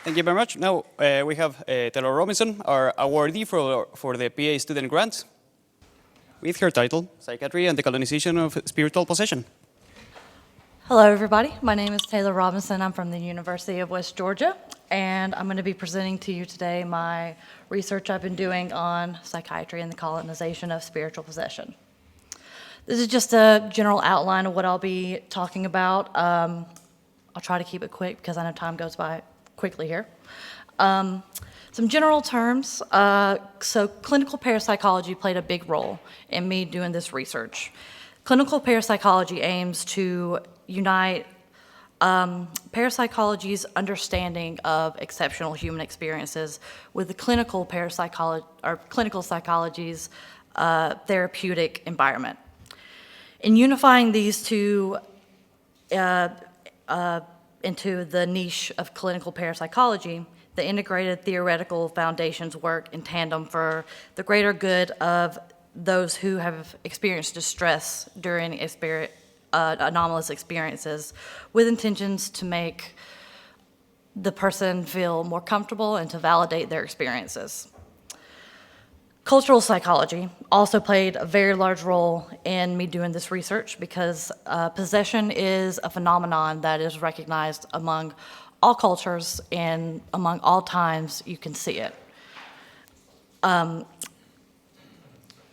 Thank you very much. Now we have Taylor Robinson, our awardee for the PA student grant, with her title, Psychiatry and the Colonization of Spiritual Possession. Hello, everybody. My name is Taylor Robinson. I'm from the University of West Georgia, and I'm going to be presenting to you today my research I've been doing on psychiatry and the colonization of spiritual possession. This is just a general outline of what I'll be talking about. I'll try to keep it quick because I know time goes by quickly here. Some general terms. So clinical parapsychology played a big role in me doing this research. Clinical parapsychology aims to unite parapsychology's understanding of exceptional human experiences with the clinical psychology's therapeutic environment. In unifying these two into the niche of clinical parapsychology, the integrated theoretical foundations work in tandem for the greater good of those who have experienced distress during anomalous experiences, with intentions to make the person feel more comfortable and to validate their experiences. Cultural psychology also played a very large role in me doing this research because possession is a phenomenon that is recognized among all cultures and among all times you can see it.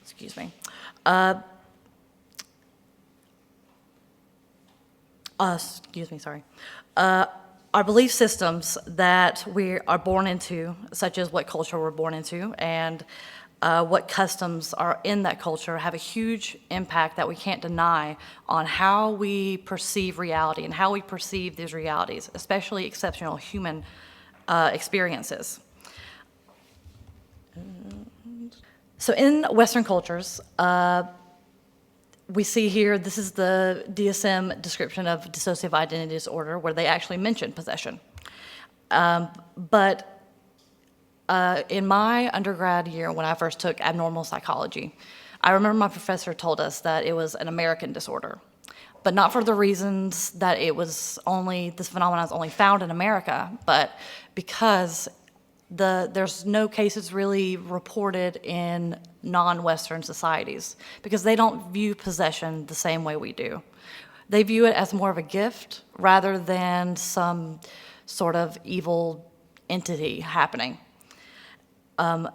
Excuse me. Sorry. Our belief systems that we are born into, such as what culture we're born into, and what customs are in that culture, have a huge impact that we can't deny on how we perceive reality and how we perceive these realities, especially exceptional human experiences. So in Western cultures, we see here, this is the DSM description of dissociative identity disorder, where they actually mention possession. But in my undergrad year, when I first took abnormal psychology, I remember my professor told us that it was an American disorder, but not for the reasons that this phenomenon is only found in America, but because there's no cases really reported in non-Western societies because they don't view possession the same way we do. They view it as more of a gift rather than some sort of evil entity happening. I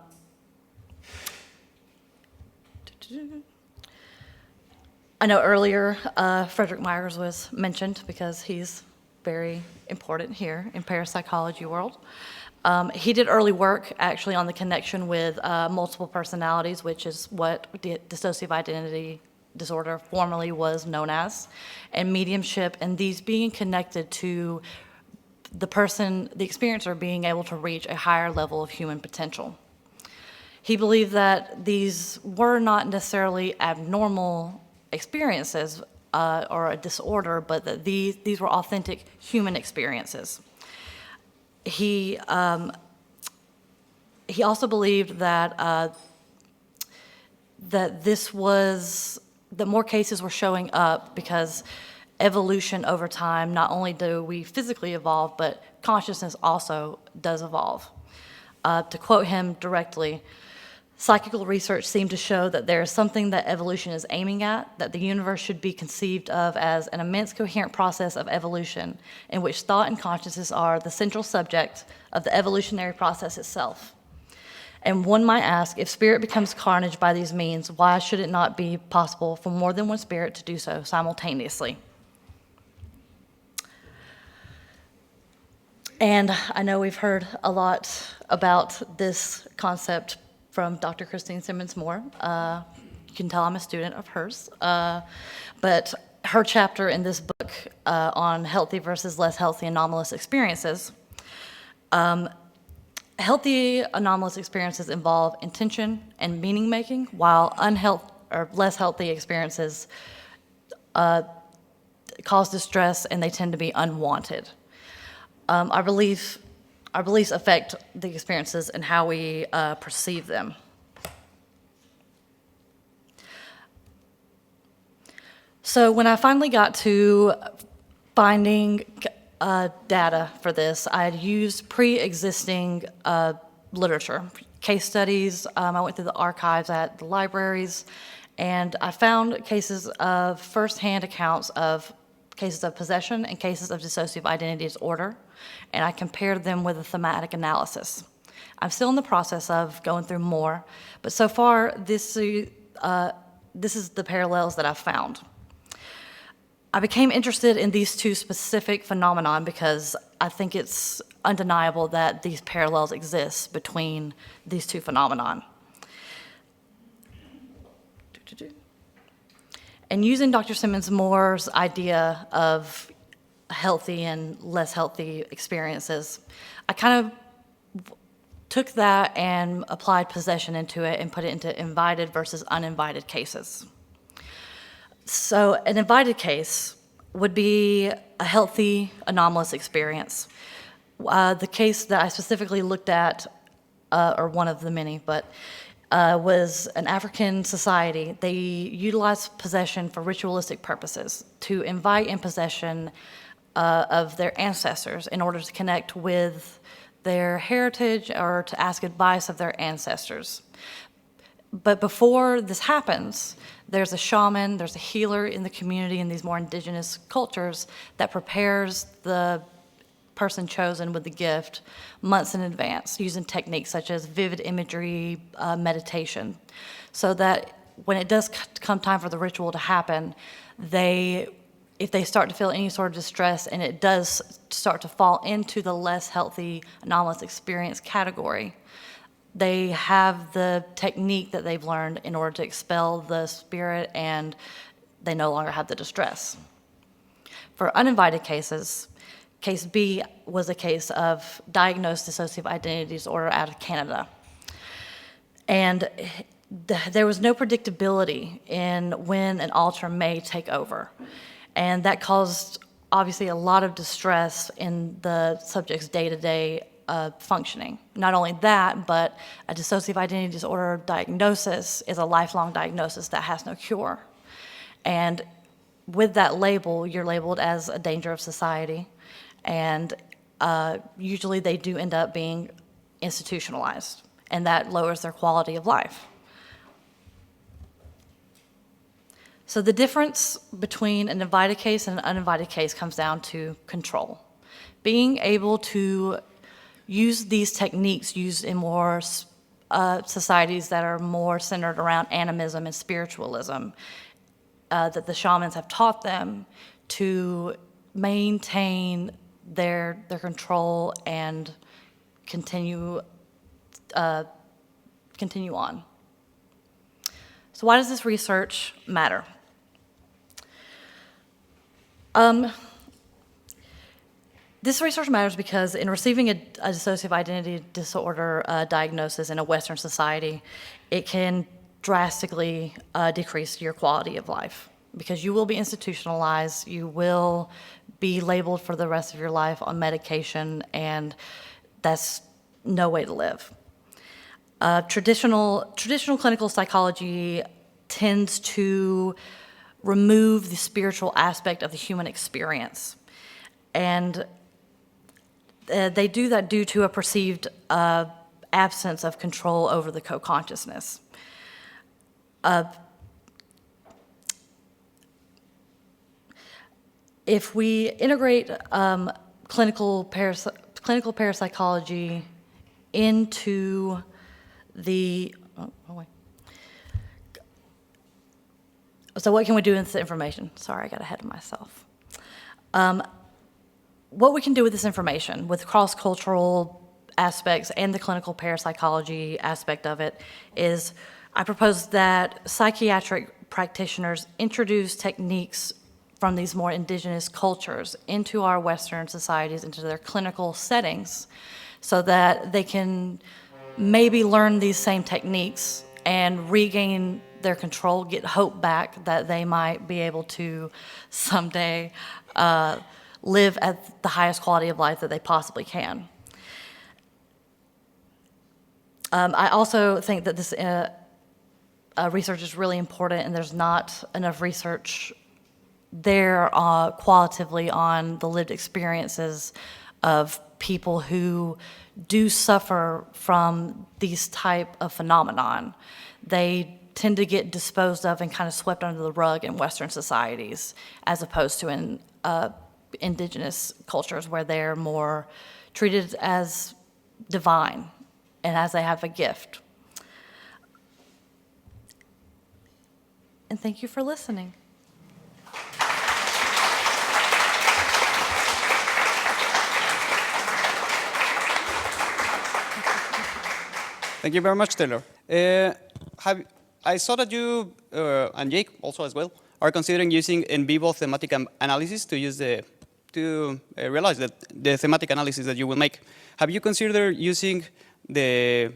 know earlier Frederick Myers was mentioned because he's very important here in parapsychology world. He did early work actually on the connection with multiple personalities, which is what dissociative identity disorder formerly was known as, and mediumship, and these being connected to the experiencer being able to reach a higher level of human potential. He believed that these were not necessarily abnormal experiences or a disorder, but that these were authentic human experiences. He also believed that that more cases were showing up because evolution over time, not only do we physically evolve, but consciousness also does evolve. To quote him directly, psychical research seemed to show that there is something that evolution is aiming at, that the universe should be conceived of as an immense coherent process of evolution in which thought and consciousness are the central subject of the evolutionary process itself. And one might ask, if spirit becomes carnage by these means, why should it not be possible for more than one spirit to do so simultaneously? And I know we've heard a lot about this concept from Dr. Christine Simmons-Moore. You can tell I'm a student of hers. But her chapter in this book on healthy versus less healthy anomalous experiences, healthy anomalous experiences involve intention and meaning making, while less healthy experiences cause distress and they tend to be unwanted. Our beliefs affect the experiences and how we perceive them. So when I finally got to finding data for this. I had used pre-existing literature, case studies. I went through the archives at the libraries, and I found cases of first-hand accounts of cases of possession and cases of dissociative identity disorder, and I compared them with a thematic analysis. I'm still in the process of going through more, but so far this is the parallels that I've found. I became interested in these two specific phenomenon because I think it's undeniable that these parallels exist between these two phenomenon. And using Dr. Simmons-Moore's idea of healthy and less healthy experiences, I kind of took that and applied possession into it and put it into invited versus uninvited cases. So an invited case would be a healthy, anomalous experience. The case that I specifically looked at, or one of the many, but was an African society. They utilized possession for ritualistic purposes, to invite in possession of their ancestors in order to connect with their heritage or to ask advice of their ancestors. But before this happens, there's a shaman, there's a healer in the community in these more indigenous cultures that prepares the person chosen with the gift months in advance using techniques such as vivid imagery, meditation, so that when it does come time for the ritual to happen, if they start to feel any sort of distress and it does start to fall into the less healthy anomalous experience category, they have the technique that they've learned in order to expel the spirit, and they no longer have the distress. For uninvited cases, case B was a case of diagnosed dissociative identity disorder out of Canada. And there was no predictability in when an alter may take over. And that caused, obviously, a lot of distress in the subject's day-to-day functioning. Not only that, but a dissociative identity disorder diagnosis is a lifelong diagnosis that has no cure. And with that label, you're labeled as a danger of society, and usually they do end up being institutionalized, and that lowers their quality of life. So the difference between an invited case and an uninvited case comes down to control. Being able to use these techniques used in more societies that are more centered around animism and spiritualism, that the shamans have taught them to maintain their control and continue on. So why does this research matter? This research matters because in receiving a dissociative identity disorder diagnosis in a Western society, it can drastically decrease your quality of life because you will be institutionalized, you will be labeled for the rest of your life on medication, and that's no way to live. Traditional clinical psychology tends to remove the spiritual aspect of the human experience, and they do that due to a perceived absence of control over the co-consciousness. If we integrate clinical parapsychology into the, so what can we do with this information? Sorry, I got ahead of myself. What we can do with this information, with cross-cultural aspects and the clinical parapsychology aspect of it, is I propose that psychiatric practitioners introduce techniques from these more indigenous cultures into our Western societies, into their clinical settings, so that they can maybe learn these same techniques and regain their control, get hope back that they might be able to someday live at the highest quality of life that they possibly can. I also think that this research is really important, and there's not enough research they're qualitatively on the lived experiences of people who do suffer from these type of phenomenon. They tend to get disposed of and kind of swept under the rug in Western societies, as opposed to in indigenous cultures where they're more treated as divine and as they have a gift. And thank you for listening. Thank you very much, Taylor. I saw that you, and Jake also as well, are considering using in vivo thematic analysis to realize that the thematic analysis that you will make. Have you considered using the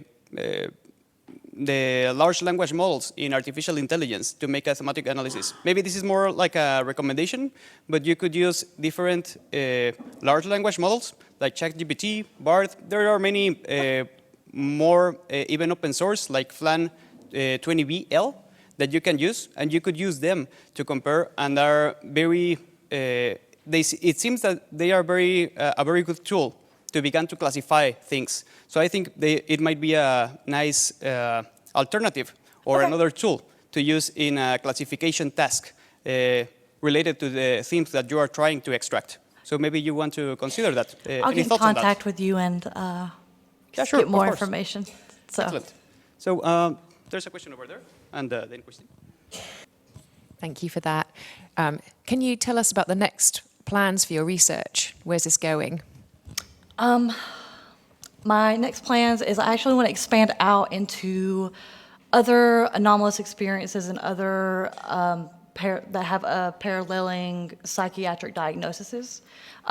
large language models in artificial intelligence to make a thematic analysis? Maybe this is more like a recommendation, but you could use different large language models like ChatGPT, BARD. There are many more even open source like Flan 20BL that you can use, and you could use them to compare, and are very. It seems that they are a very good tool to begin to classify things. So I think it might be a nice alternative or another tool to use in a classification task related to the themes that you are trying to extract. So maybe you want to consider that. I'll get in contact with you and get more information. So. Excellent. So there's a question over there, and then Christine. Thank you for that. Can you tell us about the next plans for your research? Where's this going? My next plans is I actually want to expand out into other anomalous experiences and other that have a paralleling psychiatric diagnoses.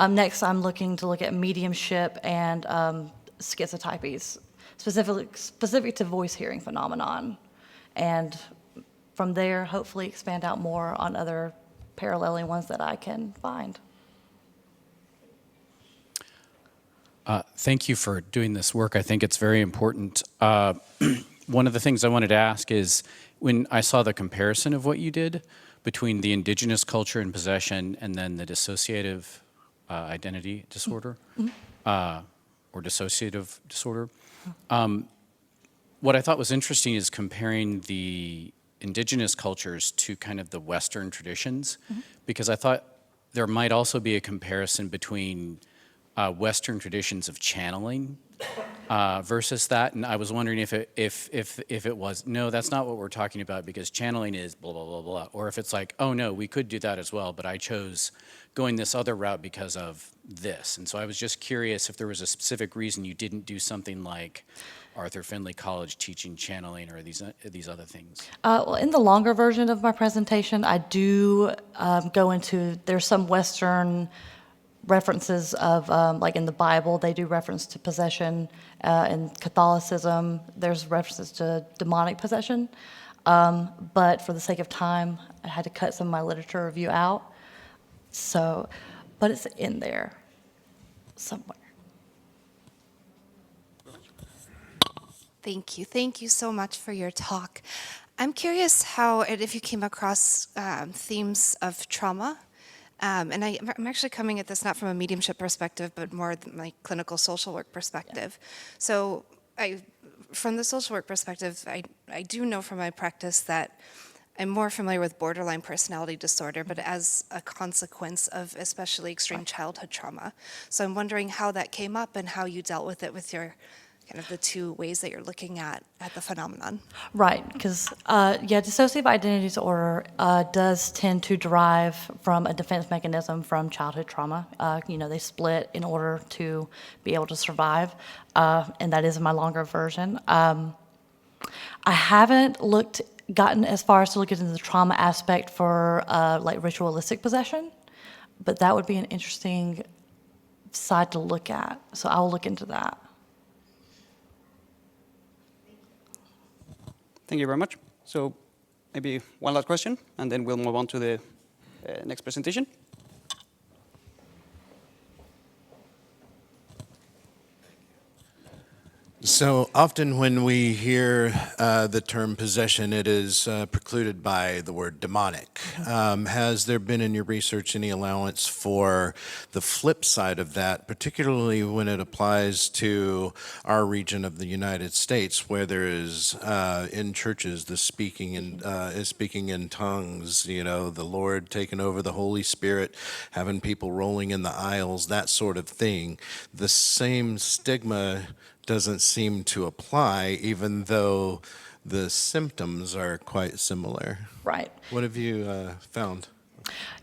Next, I'm looking to look at mediumship and schizotypies, specific to voice hearing phenomenon, and from there, hopefully expand out more on other paralleling ones that I can find. Thank you for doing this work. I think it's very important. One of the things I wanted to ask is, when I saw the comparison of what you did between the indigenous culture and possession and then the dissociative identity disorder, or dissociative disorder, what I thought was interesting is comparing the indigenous cultures to kind of the Western traditions, because I thought there might also be a comparison between Western traditions of channeling versus that, and I was wondering if it was, no, that's not what we're talking about, because channeling is blah, blah, blah, blah, or if it's like, oh no, we could do that as well, but I chose going this other route because of this. And so I was just curious if there was a specific reason you didn't do something like Arthur Findlay College teaching channeling or these other things. Well, in the longer version of my presentation, I do go into, there's some Western references of, like in the Bible, they do reference to possession. In Catholicism, there's references to demonic possession. But for the sake of time, I had to cut some of my literature review out. So, but it's in there somewhere. Thank you. Thank you so much for your talk. I'm curious how, and if you came across themes of trauma. And I'm actually coming at this not from a mediumship perspective, but more my clinical social work perspective. Yeah. So from the social work perspective, I do know from my practice that I'm more familiar with borderline personality disorder, but as a consequence of especially extreme childhood trauma. So I'm wondering how that came up and how you dealt with it with your kind of the two ways that you're looking at the phenomenon. Right, because dissociative identity disorder does tend to derive from a defense mechanism from childhood trauma. They split in order to be able to survive, and that is my longer version. I haven't gotten as far as to look into the trauma aspect for like ritualistic possession, but that would be an interesting side to look at. So I'll look into that. Thank you very much. So maybe one last question, and then we'll move on to the next presentation. So often when we hear the term possession, it is precluded by the word demonic. Has there been in your research any allowance for the flip side of that, particularly when it applies to our region of the United States, where there is in churches the speaking in tongues, you know, the Lord taking over the Holy Spirit, having people rolling in the aisles, that sort of thing. The same stigma doesn't seem to apply, even though the symptoms are quite similar. Right. What have you found?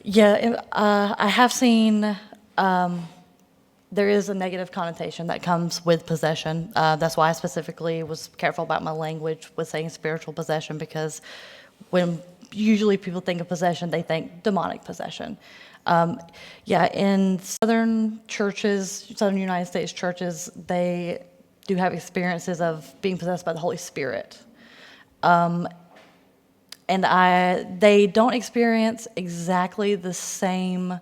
Yeah, I have seen there is a negative connotation that comes with possession. That's why I specifically was careful about my language with saying spiritual possession, because when usually people think of possession, they think demonic possession. In southern churches, southern United States churches, they do have experiences of being possessed by the Holy Spirit. They don't experience exactly the same.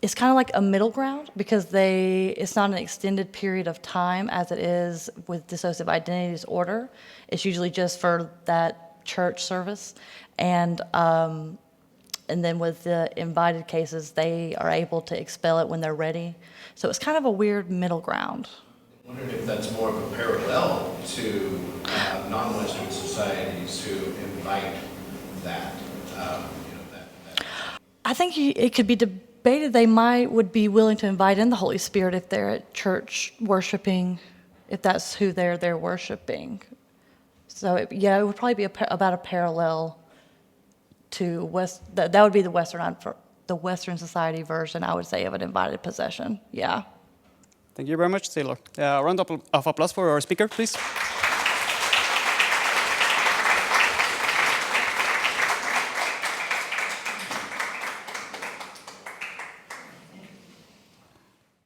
It's kind of like a middle ground, because it's not an extended period of time as it is with dissociative identity disorder. It's usually just for that church service. And then with the invited cases, they are able to expel it when they're ready. So it's kind of a weird middle ground. I wondered if that's more of a parallel to non-Western societies who invite that. I think it could be debated. They would be willing to invite in the Holy Spirit if they're at church worshiping, if that's who they're worshiping. So it would probably be about a parallel to that would be the Western society version, I would say, of an invited possession. Yeah. Thank you very much, Taylor. A round of applause for our speaker, please.